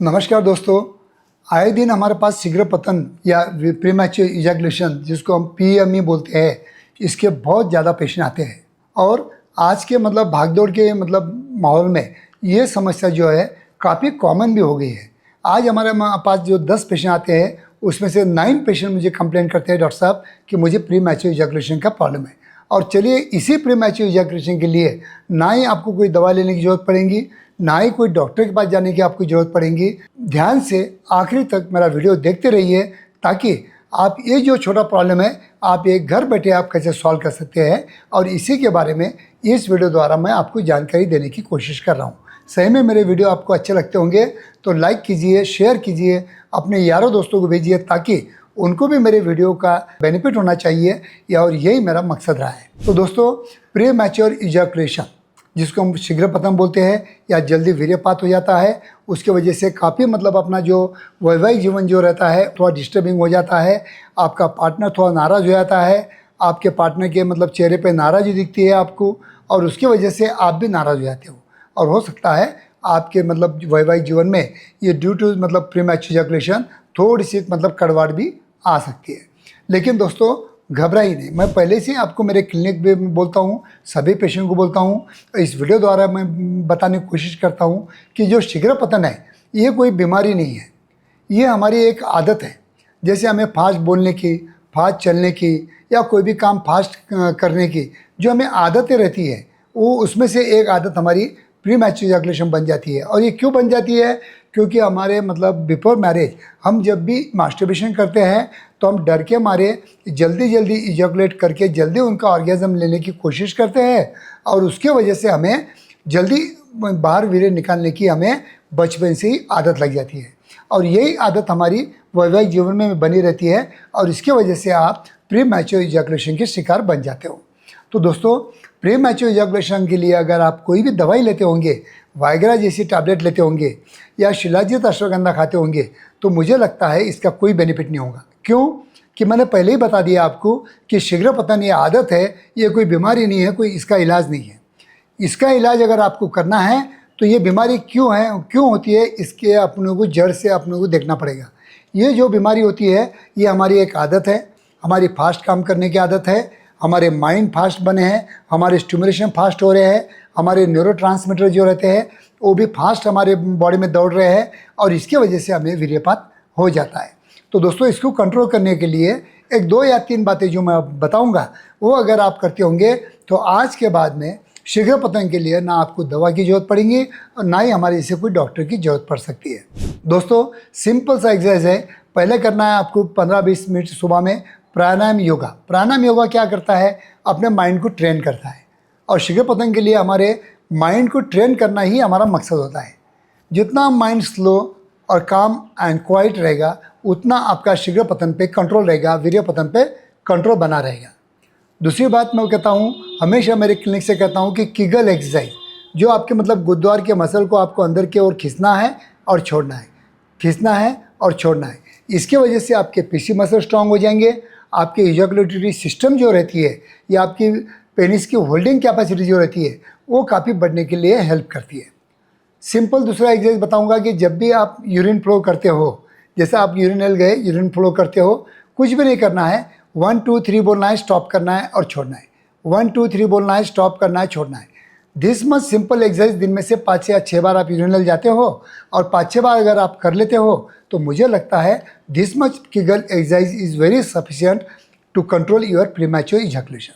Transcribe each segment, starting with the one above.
नमस्कार दोस्तों। आए दिन हमारे पास शीघ्र पतन या प्रीमैच्योर इजैकुलेशन जिसको हम पीएमई बोलते हैं, इसके बहुत ज़्यादा पेशेंट आते हैं। और आज के भागदौड़ के माहौल में ये समस्या जो है काफ़ी कॉमन भी हो गई है। आज हमारे पास जो 10 पेशेंट आते हैं उसमें से 9 पेशेंट मुझे कंप्लेंट करते हैं, डॉक्टर साहब कि मुझे प्रीमैच्योर इजैकुलेशन का प्रॉब्लम है। और चलिए, इसी प्रीमैच्योर इजैकुलेशन के लिए ना ही आपको कोई दवा लेने की ज़रूरत पड़ेगी, ना ही कोई डॉक्टर के पास जाने की आपको ज़रूरत पड़ेगी। ध्यान से आखिरी तक मेरा वीडियो देखते रहिए ताकि आप ये जो छोटा प्रॉब्लम है आप ये घर बैठे आप कैसे सॉल्व कर सकते हैं। और इसी के बारे में इस वीडियो द्वारा मैं आपको जानकारी देने की कोशिश कर रहा हूँ। सही में मेरे वीडियो आपको अच्छे लगते होंगे तो लाइक कीजिए, शेयर कीजिए, अपने यारों दोस्तों को भेजिए ताकि उनको भी मेरे वीडियो का बेनिफिट होना चाहिए, या और यही मेरा मकसद रहा है। तो दोस्तों, प्रीमैच्योर इजैकुलेशन जिसको हम शीघ्र पतन बोलते हैं या जल्दी वीर्यपात हो जाता है, उसके वजह से काफ़ी अपना जो वैवाहिक जीवन जो रहता है थोड़ा डिस्टर्बिंग हो जाता है। आपका पार्टनर थोड़ा नाराज़ हो जाता है, आपके पार्टनर के चेहरे पे नाराज़ी दिखती है आपको, और उसकी वजह से आप भी नाराज़ हो जाते हो। और हो सकता है आपके वैवाहिक जीवन में ये ड्यू टू प्रीमैच्योर इजैकुलेशन थोड़ी सी कड़वाहट भी आ सकती है। लेकिन दोस्तों, घबराइए नहीं। मैं पहले से आपको मेरे क्लिनिक में बोलता हूँ, सभी पेशेंट को बोलता हूँ, इस वीडियो द्वारा मैं बताने की कोशिश करता हूँ कि जो शीघ्र पतन है ये कोई बीमारी नहीं है, ये हमारी एक आदत है। जैसे हमें फास्ट बोलने की, फास्ट चलने की, या कोई भी काम फास्ट करने की जो हमें आदतें रहती है, वो उसमें से एक आदत हमारी प्रीमैच्योर इजैकुलेशन बन जाती है। और ये क्यों बन जाती है? क्योंकि हमारे बिफोर मैरिज हम जब भी मास्टरबेशन करते हैं तो हम डर के मारे जल्दी जल्दी इजैकुलेट करके जल्दी उनका ऑर्गेज़म लेने की कोशिश करते हैं, और उसके वजह से हमें जल्दी बाहर वीर्य निकालने की हमें बचपन से ही आदत लग जाती है। और यही आदत हमारी वैवाहिक जीवन में बनी रहती है, और इसके वजह से आप प्रीमैच्योर इजैकुलेशन के शिकार बन जाते हो। तो दोस्तों, प्रीमैच्योर इजैकुलेशन के लिए अगर आप कोई भी दवाई लेते होंगे, वाइग्रा जैसी टैबलेट लेते होंगे या शिलाजीत अश्वगंधा खाते होंगे, तो मुझे लगता है इसका कोई बेनिफिट नहीं होगा। क्यों? कि मैंने पहले ही बता दिया आपको कि शीघ्र पतन ये आदत है, ये कोई बीमारी नहीं है, कोई इसका इलाज नहीं है। इसका इलाज अगर आपको करना है तो ये बीमारी क्यों है, क्यों होती है, इसके अपने को जड़ से अपने को देखना पड़ेगा। ये जो बीमारी होती है ये हमारी एक आदत है, हमारी फास्ट काम करने की आदत है, हमारे माइंड फास्ट बने हैं, हमारे स्टिमुलेशन फास्ट हो रहे हैं, हमारे न्यूरोट्रांसमीटर जो रहते हैं वो भी फास्ट हमारे बॉडी में दौड़ रहे हैं, और इसकी वजह से हमें वीर्यपात हो जाता है। तो दोस्तों, इसको कंट्रोल करने के लिए एक 2 या 3 बातें जो मैं बताऊंगा वो अगर आप करते होंगे तो आज के बाद में शीघ्र पतन के लिए ना आपको दवा की ज़रूरत पड़ेगी और ना ही हमारे जैसे कोई डॉक्टर की ज़रूरत पड़ सकती है। दोस्तों, सिंपल सा एक्सरसाइज है। पहले करना है आपको 15-20 मिनट सुबह में प्राणायाम योगा। प्राणायाम योगा क्या करता है? अपने माइंड को ट्रेन करता है, और शीघ्र पतन के लिए हमारे माइंड को ट्रेन करना ही हमारा मकसद होता है। जितना माइंड स्लो और काम एंड क्वाइट रहेगा उतना आपका शीघ्र पतन पे कंट्रोल रहेगा, वीर्य पतन पे कंट्रोल बना रहेगा। दूसरी बात मैं कहता हूँ, हमेशा मेरे क्लिनिक से कहता हूँ कि किगल एक्सरसाइज, जो आपके गुरुद्वार के मसल को आपको अंदर की ओर खींचना है और छोड़ना है, खींचना है और छोड़ना है। इसके वजह से आपके पीसी मसल स्ट्रांग हो जाएंगे, आपके इजैकुलेटरी सिस्टम जो रहती है या आपकी पेनिस की होल्डिंग कैपेसिटी जो रहती है वो काफ़ी बढ़ने के लिए हेल्प करती है। सिंपल दूसरा एक्सरसाइज बताऊंगा कि जब भी आप यूरिन फ्लो करते हो, जैसे आप यूरिनल गए, यूरिन फ्लो करते हो, कुछ भी नहीं करना है, 1 2 3 बोलना है, स्टॉप करना है और छोड़ना है, 1 2 3 बोलना है, स्टॉप करना है, छोड़ना है। दिस मच सिंपल एक्सरसाइज दिन में से 5 या 6 बार आप यूरिनल जाते हो और 5-6 बार अगर आप कर लेते हो तो मुझे लगता है this much Kegel exercise is very sufficient to control your premature ejaculation.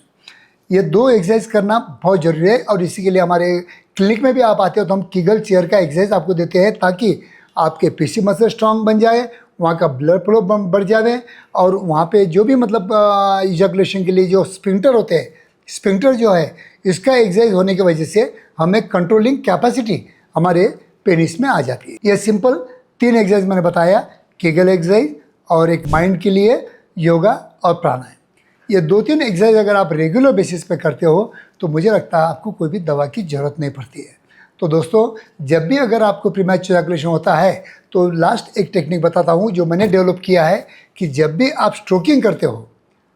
ये 2 एक्सरसाइज करना बहुत ज़रूरी है, और इसी के लिए हमारे क्लिनिक में भी आप आते हो तो हम किगल चेयर का एक्सरसाइज आपको देते हैं ताकि आपके पीसी मसल स्ट्रांग बन जाए, वहाँ का ब्लड फ्लो बढ़ जाए, और वहाँ पे जो भी इजैकुलेशन के लिए जो स्फिंक्टर होते हैं, स्फिंक्टर जो है इसका एक्सरसाइज होने की वजह से हमें कंट्रोलिंग कैपेसिटी हमारे पेनिस में आ जाती है। ये सिंपल 3 एक्सरसाइज मैंने बताया, किगल एक्सरसाइज और एक माइंड के लिए योगा और प्राणायाम। ये 2-3 एक्सरसाइज अगर आप रेगुलर बेसिस पे करते हो तो मुझे लगता है आपको कोई भी दवा की ज़रूरत नहीं पड़ती है। तो दोस्तों, जब भी अगर आपको प्रीमैच्योर इजैकुलेशन होता है तो लास्ट एक टेक्निक बताता हूँ जो मैंने डेवलप किया है कि जब भी आप स्ट्रोकिंग करते हो,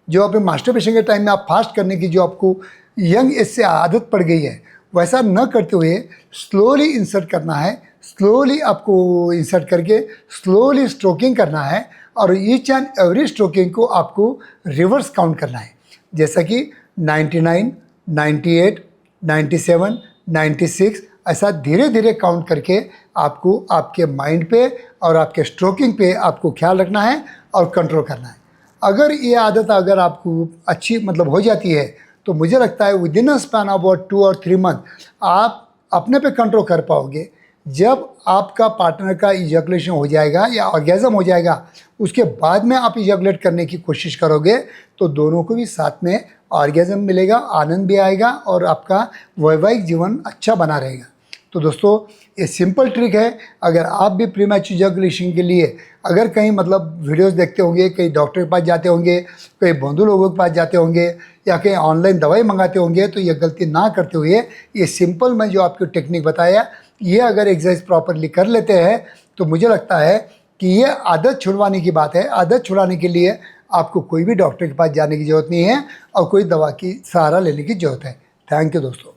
जो अपने मास्टरबेशन के टाइम में आप फास्ट करने की जो आपको यंग एज से आदत पड़ गई है, वैसा न करते हुए स्लोली इंसर्ट करना है, स्लोली आपको इंसर्ट करके स्लोली स्ट्रोकिंग करना है और ईच एंड एवरी स्ट्रोकिंग को आपको रिवर्स काउंट करना है, जैसा कि 99, 98, 97, 96 ऐसा धीरे धीरे काउंट करके आपको आपके माइंड पे और आपके स्ट्रोकिंग पे आपको ख्याल रखना है और कंट्रोल करना है। अगर ये आदत अगर आपको अच्छी मतलब हो जाती है तो मुझे लगता है within a span of about 2 और 3 मंथ आप अपने पे कंट्रोल कर पाओगे। जब आपका पार्टनर का इजैकुलेशन हो जाएगा या ऑर्गेज़म हो जाएगा, उसके बाद में आप इजैकुलेट करने की कोशिश करोगे तो दोनों को भी साथ में ऑर्गेज़म मिलेगा, आनंद भी आएगा और आपका वैवाहिक जीवन अच्छा बना रहेगा। तो दोस्तों ये सिंपल ट्रिक है। अगर आप भी प्रीमैच्योर इजैकुलेशन के लिए अगर कहीं मतलब वीडियोस देखते होंगे, कहीं डॉक्टर के पास जाते होंगे, कहीं बंधु लोगों के पास जाते होंगे या कहीं ऑनलाइन दवाई मंगाते होंगे, तो ये गलती ना करते हुए ये सिंपल मैं जो आपको टेक्निक बताया ये अगर एक्सरसाइज प्रॉपरली कर लेते हैं तो मुझे लगता है कि ये आदत छुड़वाने की बात है। आदत छुड़ाने के लिए आपको कोई भी डॉक्टर के पास जाने की ज़रूरत नहीं है और कोई दवा की सहारा लेने की ज़रूरत है। थैंक यू दोस्तों।